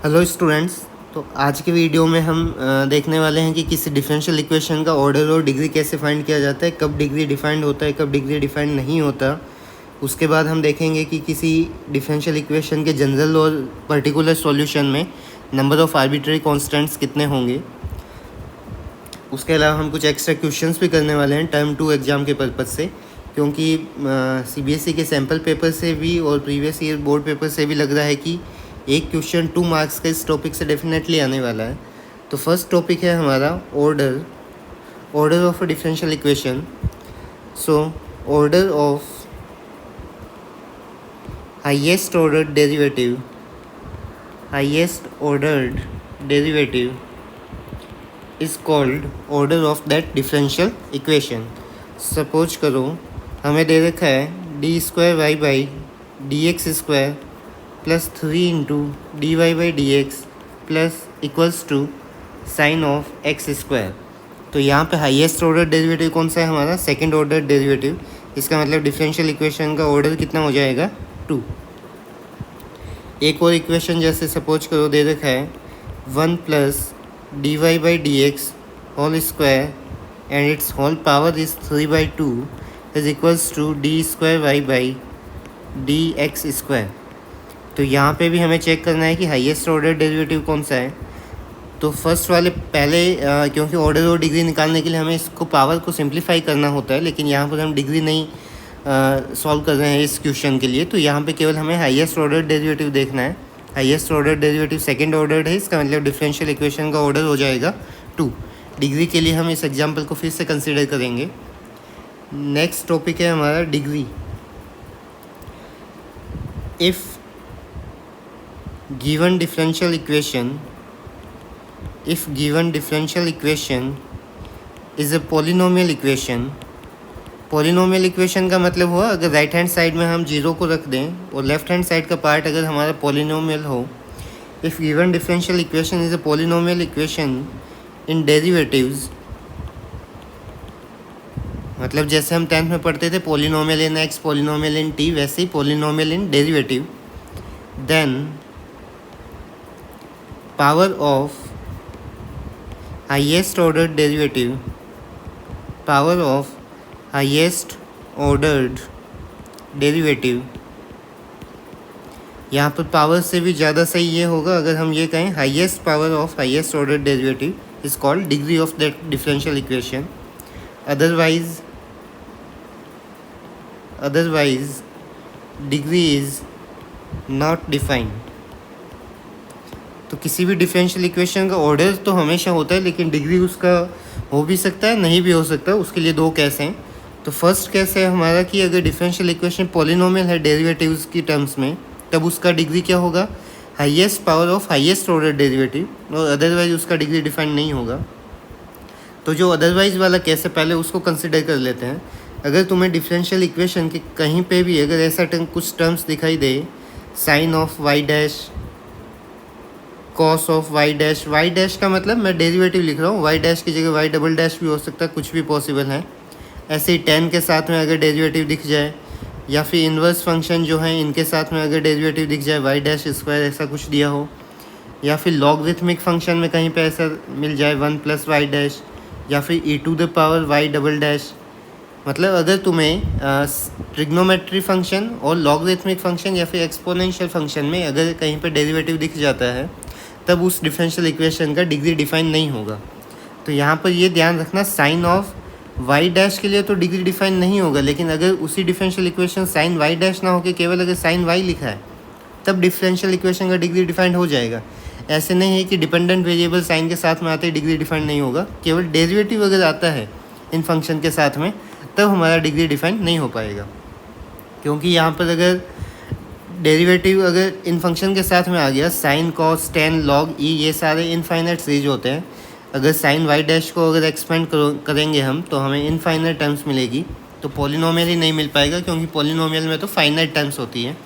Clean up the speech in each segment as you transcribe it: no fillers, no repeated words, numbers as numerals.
Hello students. तो आज के वीडियो में हम देखने वाले हैं कि किसी डिफरेंशियल इक्वेशन का ऑर्डर और डिग्री कैसे फाइंड किया जाता है, कब डिग्री डिफाइंड होता है, कब डिग्री डिफाइंड नहीं होता। उसके बाद हम देखेंगे कि किसी डिफरेंशियल इक्वेशन के जनरल और पर्टिकुलर सॉल्यूशन में नंबर ऑफ़ आर्बिट्रेरी कॉन्स्टेंट्स कितने होंगे। उसके अलावा हम कुछ एक्स्ट्रा क्वेश्चंस भी करने वाले हैं टर्म 2 एग्ज़ाम के पर्पज़ से, क्योंकि सीबीएसई के सैम्पल पेपर से भी और प्रीवियस ईयर बोर्ड पेपर से भी लग रहा है कि एक क्वेश्चन 2 मार्क्स का इस टॉपिक से डेफिनेटली आने वाला है। तो फर्स्ट टॉपिक है हमारा order of a differential equation. So order of highest ordered derivative is called order of that differential equation. Suppose करो हमें दे रखा है d square y by d x square plus 3 into d y by d x plus equals to sine of x square. तो यहाँ पे highest order derivative कौन सा है हमारा? Second order derivative. इसका मतलब डिफरेंशियल इक्वेशन का ऑर्डर कितना हो जाएगा? 2। एक और इक्वेशन जैसे सपोज करो दे रखा है 1 plus d y by d x whole square and its whole power is 3/2 is equals to d square y by d x square. तो यहाँ पे भी हमें चेक करना है कि हाईएस्ट ऑर्डर डेरिवेटिव कौन सा है। तो फर्स्ट वाले पहले क्योंकि ऑर्डर और डिग्री निकालने के लिए हमें इसको पावर को सिंप्लीफाई करना होता है, लेकिन यहाँ पर हम डिग्री नहीं सॉल्व कर रहे हैं इस क्वेश्चन के लिए। तो यहाँ पे केवल हमें हाईएस्ट ऑर्डर डेरिवेटिव देखना है। Highest order derivative second order है, इसका मतलब डिफरेंशियल इक्वेशन का ऑर्डर हो जाएगा 2। डिग्री के लिए हम इस एग्जाम्पल को फिर से कंसिडर करेंगे। नेक्स्ट टॉपिक है हमारा degree. If given differential equation is a polynomial equation का मतलब हुआ अगर राइट हैंड साइड में हम जीरो को रख दें और लेफ्ट हैंड साइड का पार्ट अगर हमारा पोलिनोमियल हो। If given differential equation is a polynomial equation in derivatives, मतलब जैसे हम 10th में पढ़ते थे polynomial in x, polynomial in t, वैसे ही polynomial in derivative, then power of highest ordered derivative यहाँ पर पावर से भी ज़्यादा सही ये होगा अगर हम ये कहें highest power of highest order derivative is called degree of that differential equation. Otherwise degree is not defined. तो किसी भी डिफरेंशियल इक्वेशन का ऑर्डर तो हमेशा होता है, लेकिन डिग्री उसका हो भी सकता है, नहीं भी हो सकता। उसके लिए दो केस हैं। तो फर्स्ट केस है हमारा कि अगर डिफरेंशियल इक्वेशन पॉलिनोमियल है डेरिवेटिव्स की टर्म्स में, तब उसका डिग्री क्या होगा? Highest power of highest order derivative, और अदरवाइज उसका डिग्री डिफाइंड नहीं होगा। तो जो अदरवाइज वाला केस है पहले उसको कंसिडर कर लेते हैं। अगर तुम्हें डिफरेंशियल इक्वेशन के कहीं पे भी अगर ऐसा कुछ टर्म्स दिखाई दे, sine of y dash, cos of y dash का मतलब मैं डेरिवेटिव लिख रहा हूँ, वाई डैश की जगह वाई डबल डैश भी हो सकता है, कुछ भी पॉसिबल है। ऐसे ही 10 के साथ में अगर डेरिवेटिव दिख जाए, या फिर इन्वर्स फंक्शन जो है इनके साथ में अगर डेरिवेटिव दिख जाए वाई डैश स्क्वायर ऐसा कुछ दिया हो, या फिर लॉगरिथमिक फंक्शन में कहीं पे ऐसा मिल जाए 1 प्लस वाई डैश, या फिर e to the power y double dash. मतलब अगर तुम्हें ट्रिग्नोमेट्री फंक्शन और लॉगरिथमिक फंक्शन या फिर एक्सपोनेंशियल फंक्शन में अगर कहीं पर डेरिवेटिव दिख जाता है, तब उस डिफरेंशियल इक्वेशन का डिग्री डिफाइन नहीं होगा। तो यहाँ पर ये ध्यान रखना, साइन ऑफ वाई डैश के लिए तो डिग्री डिफाइन नहीं होगा, लेकिन अगर उसी differential equation sine y dash ना होकर केवल अगर साइन वाई लिखा है, तब डिफरेंशियल इक्वेशन का डिग्री डिफाइंड हो जाएगा। ऐसे नहीं है कि डिपेंडेंट वेरिएबल साइन के साथ में आते ही डिग्री डिफाइंड नहीं होगा। केवल डेरिवेटिव अगर आता है इन फंक्शन के साथ में, तब हमारा डिग्री डिफाइंड नहीं हो पाएगा। क्योंकि यहाँ पर अगर डेरिवेटिव अगर इन फंक्शन के साथ में आ गया, साइन कॉस टेन लॉग ई, ये सारे इनफाइनाइट सीरीज होते हैं। अगर साइन वाई डैश को अगर एक्सपेंड करेंगे हम, तो हमें इनफाइनाइट टर्म्स मिलेगी। तो पॉलिनोमियल ही नहीं मिल पाएगा, क्योंकि पॉलिनोमियल में तो फाइनाइट टर्म्स होती है।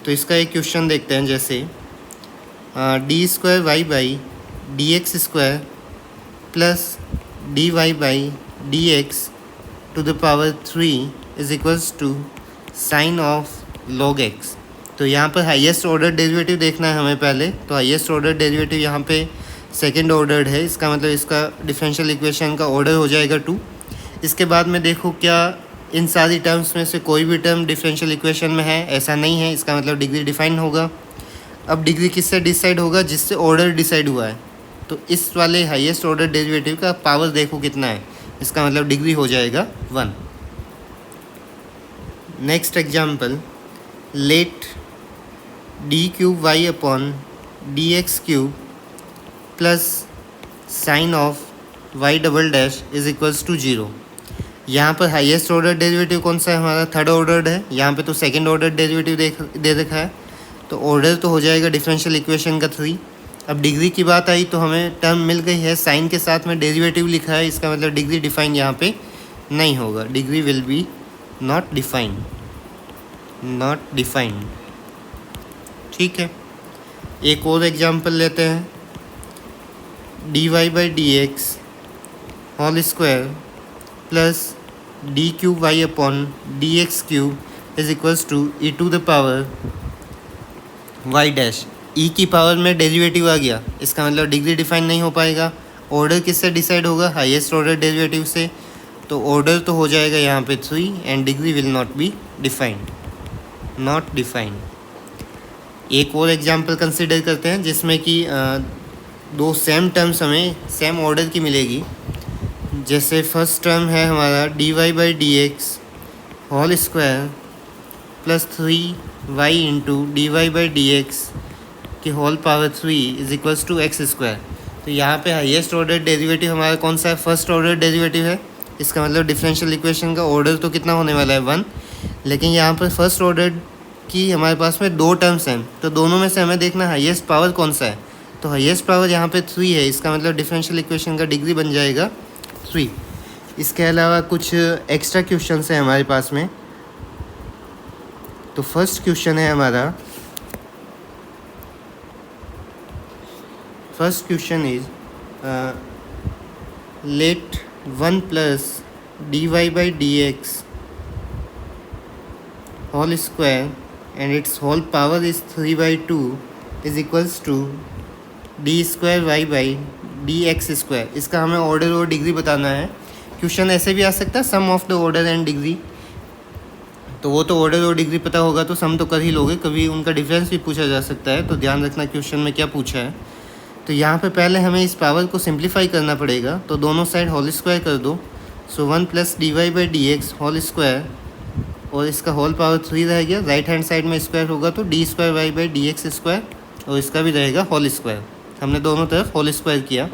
तो इसका एक क्वेश्चन देखते हैं, जैसे d square y by d x square plus d y by d x to the power 3 is equals to sine of log x। तो यहाँ पर हाईएस्ट ऑर्डर डेरिवेटिव देखना है हमें पहले। तो हाईएस्ट ऑर्डर डेरिवेटिव यहाँ पे सेकंड ऑर्डर है, इसका मतलब इसका डिफरेंशियल इक्वेशन का ऑर्डर हो जाएगा 2। इसके बाद में देखो क्या इन सारी टर्म्स में से कोई भी टर्म डिफरेंशियल इक्वेशन में है, ऐसा नहीं है, इसका मतलब डिग्री डिफाइन होगा। अब डिग्री किससे डिसाइड होगा? जिससे ऑर्डर डिसाइड हुआ है। तो इस वाले हाईएस्ट ऑर्डर डेरिवेटिव का पावर देखो कितना है, इसका मतलब डिग्री हो जाएगा 1। Next example, let d cube y upon d x cube plus sine of y double dash is equals to 0। यहाँ पर हाईएस्ट ऑर्डर डेरिवेटिव कौन सा है? हमारा थर्ड ऑर्डर है। यहाँ पे तो सेकंड ऑर्डर डेरिवेटिव दे रखा है, तो ऑर्डर तो हो जाएगा डिफरेंशियल इक्वेशन का 3। अब डिग्री की बात आई तो हमें टर्म मिल गई है, साइन के साथ में डेरिवेटिव लिखा है, इसका मतलब डिग्री डिफाइन यहाँ पे नहीं होगा। Degree will be not defined, not defined. ठीक है, एक और एग्जांपल लेते हैं। D y by d x whole square plus d cube y upon d x cube is equals to e to the power y dash. E की power में derivative आ गया, इसका मतलब डिग्री डिफाइन नहीं हो पाएगा। ऑर्डर किससे डिसाइड होगा? हाईएस्ट ऑर्डर डेरिवेटिव से। तो ऑर्डर तो हो जाएगा यहाँ पे 3 and degree will not be defined, not defined. एक और एग्जांपल कंसिडर करते हैं जिसमें कि दो सेम टर्म्स हमें सेम ऑर्डर की मिलेगी। जैसे फर्स्ट टर्म है हमारा d y by d x whole square plus 3y into d y by d x की whole power 3 is equals to x square. तो यहाँ पे हाईएस्ट ऑर्डर डेरिवेटिव हमारा कौन सा है? फर्स्ट ऑर्डर डेरिवेटिव है। इसका मतलब डिफरेंशियल इक्वेशन का ऑर्डर तो कितना होने वाला है? 1। लेकिन यहाँ पर फर्स्ट ऑर्डर की हमारे पास में दो टर्म्स हैं, तो दोनों में से हमें देखना हाईएस्ट पावर कौन सा है। तो हाईएस्ट पावर यहाँ पे 3 है, इसका मतलब डिफरेंशियल इक्वेशन का डिग्री बन जाएगा 3। इसके अलावा कुछ एक्स्ट्रा क्वेश्चन है हमारे पास में। तो फर्स्ट क्वेश्चन है हमारा, first question is let 1 plus d y by d x whole square and its whole power is 3/2 is equals to d square y by d x square. इसका हमें order और degree बताना है। Question ऐसे भी आ सकता है, sum of the order and degree. तो वो तो ऑर्डर और डिग्री पता होगा तो सम तो कर ही लोगे, कभी उनका डिफरेंस भी पूछा जा सकता है। तो ध्यान रखना क्वेश्चन में क्या पूछा है। तो यहाँ पे पहले हमें इस पावर को सिंप्लीफाई करना पड़ेगा, तो दोनों साइड होल स्क्वायर कर दो। So 1 plus d y by d x whole square और इसका होल पावर 3 रह गया, राइट हैंड साइड में स्क्वायर होगा तो d square y by d x square, और इसका भी रहेगा होल स्क्वायर। हमने दोनों तरफ होल स्क्वायर किया।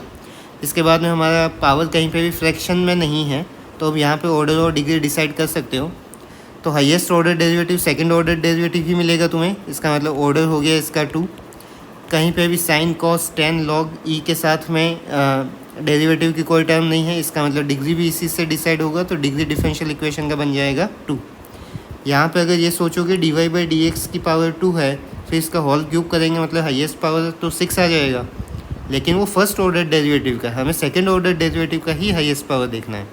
इसके बाद में हमारा पावर कहीं पे भी फ्रैक्शन में नहीं है, तो अब यहाँ पे ऑर्डर और डिग्री डिसाइड कर सकते हो। तो highest order derivative second order derivative ही मिलेगा तुम्हें, इसका मतलब ऑर्डर हो गया इसका 2। कहीं पे भी साइन कॉस टेन लॉग ई के साथ में डेरिवेटिव की कोई टर्म नहीं है, इसका मतलब डिग्री भी इसी से डिसाइड होगा, तो डिग्री डिफरेंशियल इक्वेशन का बन जाएगा 2। यहाँ पे अगर ये सोचोगे d y by d x की पावर 2 है, फिर इसका होल क्यूब करेंगे मतलब हाईएस्ट पावर तो 6 आ जाएगा, लेकिन वो फर्स्ट ऑर्डर डेरिवेटिव का, हमें सेकंड ऑर्डर डेरिवेटिव का ही हाईएस्ट पावर देखना है।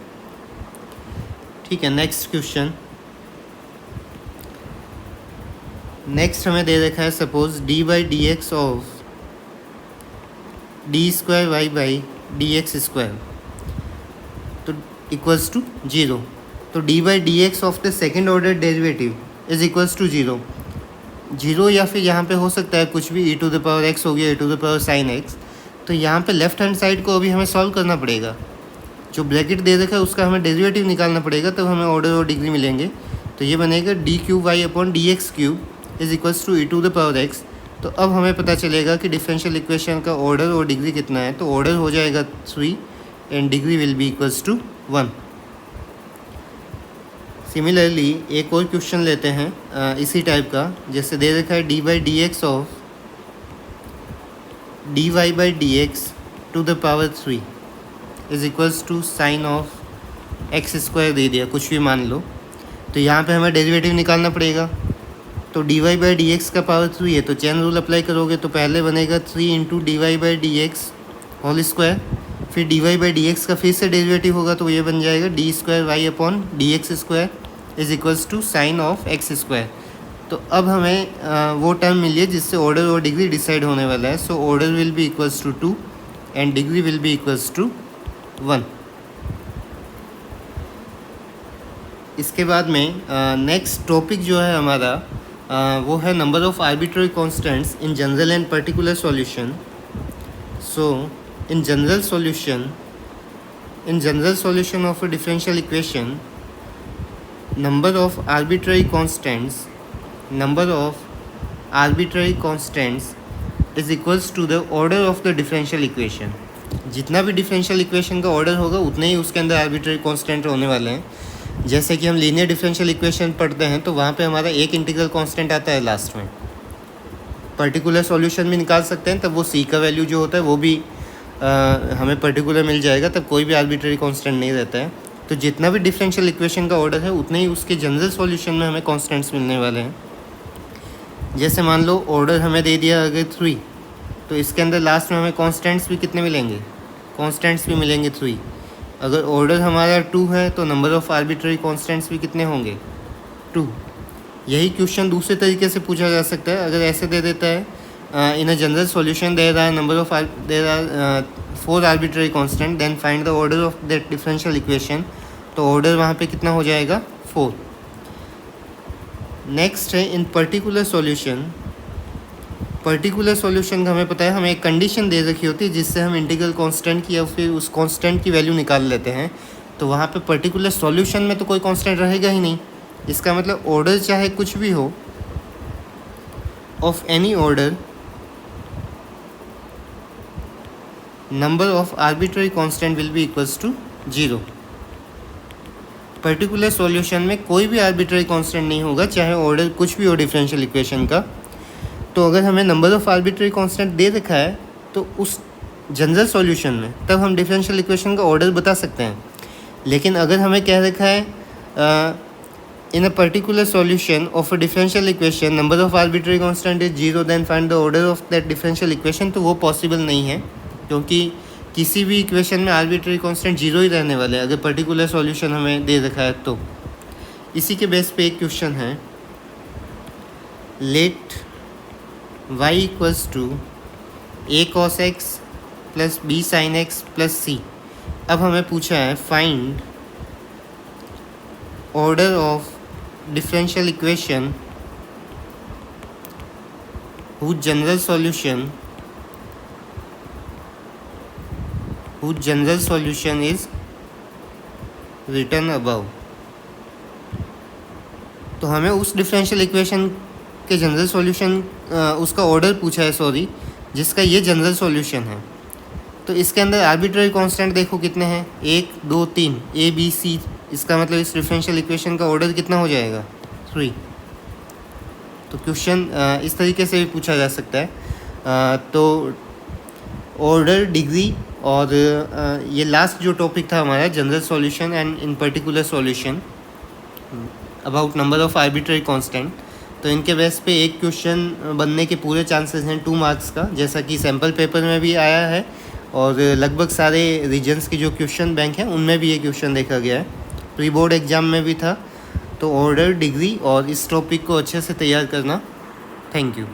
ठीक है, नेक्स्ट क्वेश्चन। नेक्स्ट हमें दे रखा है suppose d by d x of d square y by d x square तो इक्वल्स टू 0। तो d by d x of the second order derivative is equals to 0 या फिर यहाँ पे हो सकता है कुछ भी, e to the power x हो गया, e to the power sine x. तो यहाँ पे लेफ्ट हैंड साइड को अभी हमें सॉल्व करना पड़ेगा। जो ब्रैकेट दे रखा है उसका हमें डेरिवेटिव निकालना पड़ेगा, तब हमें ऑर्डर और डिग्री मिलेंगे। तो ये बनेगा d cube y upon d x cube is equals to e to the power x. तो अब हमें पता चलेगा कि डिफरेंशियल इक्वेशन का ऑर्डर और डिग्री कितना है। तो ऑर्डर हो जाएगा 3 and degree will be equals to 1। Similarly एक और क्वेश्चन लेते हैं इसी टाइप का, जैसे दे रखा है d by d x of d y by d x to the power 3 is equals to sine of x square दे दिया, कुछ भी मान लो। तो यहाँ पे हमें डेरिवेटिव निकालना पड़ेगा। तो d y by d x का पावर 3 है, तो चेन रूल अप्लाई करोगे तो पहले बनेगा 3 into d y by d x whole square, फिर d y by d x का फिर से डेरिवेटिव होगा तो ये बन जाएगा d square y upon d x square is equals to sine of x square. तो अब हमें वो टर्म मिली है जिससे ऑर्डर और डिग्री डिसाइड होने वाला है. So order will be equals to 2 and degree will be equals to 1. इसके बाद में नेक्स्ट टॉपिक जो है हमारा वो है number of arbitrary constants in general and particular solution. So in general solution of a differential equation, number of arbitrary constants is equals to the order of the differential equation. जितना भी differential equation का order होगा उतने ही उसके अंदर arbitrary constant होने वाले हैं. जैसे कि हम लीनियर डिफरेंशियल इक्वेशन पढ़ते हैं तो वहाँ पे हमारा एक इंटीग्रल कांस्टेंट आता है लास्ट में. पर्टिकुलर सॉल्यूशन भी निकाल सकते हैं, तब वो सी का वैल्यू जो होता है वो भी हमें पर्टिकुलर मिल जाएगा, तब कोई भी आर्बिट्ररी कांस्टेंट नहीं रहता है. तो जितना भी डिफरेंशियल इक्वेशन का ऑर्डर है उतने ही उसके जनरल सॉल्यूशन में हमें कांस्टेंट्स मिलने वाले हैं. जैसे मान लो ऑर्डर हमें दे दिया अगर 3, तो इसके अंदर लास्ट में हमें कांस्टेंट्स भी कितने मिलेंगे? कांस्टेंट्स भी मिलेंगे 3. अगर ऑर्डर हमारा 2 है तो नंबर ऑफ आर्बिट्ररी कांस्टेंट्स भी कितने होंगे? 2. यही क्वेश्चन दूसरे तरीके से पूछा जा सकता है. अगर ऐसे दे देता है in a general solution there are 4 arbitrary constant, then find the order of that differential equation. तो ऑर्डर वहाँ पे कितना हो जाएगा? 4. नेक्स्ट है in particular solution. Particular solution का हमें पता है हमें एक कंडीशन दे रखी होती है जिससे हम इंटीग्रल कांस्टेंट की या फिर उस कांस्टेंट की वैल्यू निकाल लेते हैं. तो वहाँ पे पर्टिकुलर सॉल्यूशन में तो कोई कांस्टेंट रहेगा ही नहीं. इसका मतलब ऑर्डर चाहे कुछ भी हो, of any order, number of arbitrary constant will be equals to 0. Particular solution में कोई भी आर्बिट्ररी कांस्टेंट नहीं होगा चाहे ऑर्डर कुछ भी हो डिफरेंशियल इक्वेशन का. तो अगर हमें नंबर ऑफ आर्बिट्ररी कांस्टेंट दे रखा है तो उस जनरल सॉल्यूशन में तब हम डिफरेंशियल इक्वेशन का ऑर्डर बता सकते हैं. लेकिन अगर हमें कह रखा है in a particular solution of a differential equation number of arbitrary constant is 0, then find the order of that differential equation, तो वो पॉसिबल नहीं है क्योंकि किसी भी इक्वेशन में आर्बिट्ररी कांस्टेंट 0 ही रहने वाले हैं अगर पर्टिकुलर सॉल्यूशन हमें दे रखा है तो. इसी के बेस पे एक क्वेश्चन है, let y equals to a cos x plus b sin x plus c. अब हमें पूछा है find order of differential equation whose general solution is written above. तो हमें उस डिफरेंशियल इक्वेशन के जनरल सॉल्यूशन उसका ऑर्डर पूछा है जिसका ये जनरल सॉल्यूशन है. तो इसके अंदर आर्बिट्ररी कांस्टेंट देखो कितने हैं? 1 2 3 a b c. इसका मतलब इस डिफरेंशियल इक्वेशन का ऑर्डर कितना हो जाएगा? 3. तो क्वेश्चन इस तरीके से भी पूछा जा सकता है. तो ऑर्डर, डिग्री और ये लास्ट जो टॉपिक था हमारा general solution and in particular solution about number of arbitrary constant. तो इनके बेस पे एक क्वेश्चन बनने के पूरे चांसेस हैं 2 मार्क्स का, जैसा कि सैम्पल पेपर में भी आया है और लगभग सारे रीजन्स की जो क्वेश्चन बैंक हैं उनमें भी ये क्वेश्चन देखा गया है. प्री बोर्ड एग्ज़ाम में भी था. तो ऑर्डर, डिग्री और इस टॉपिक को अच्छे से तैयार करना. Thank you.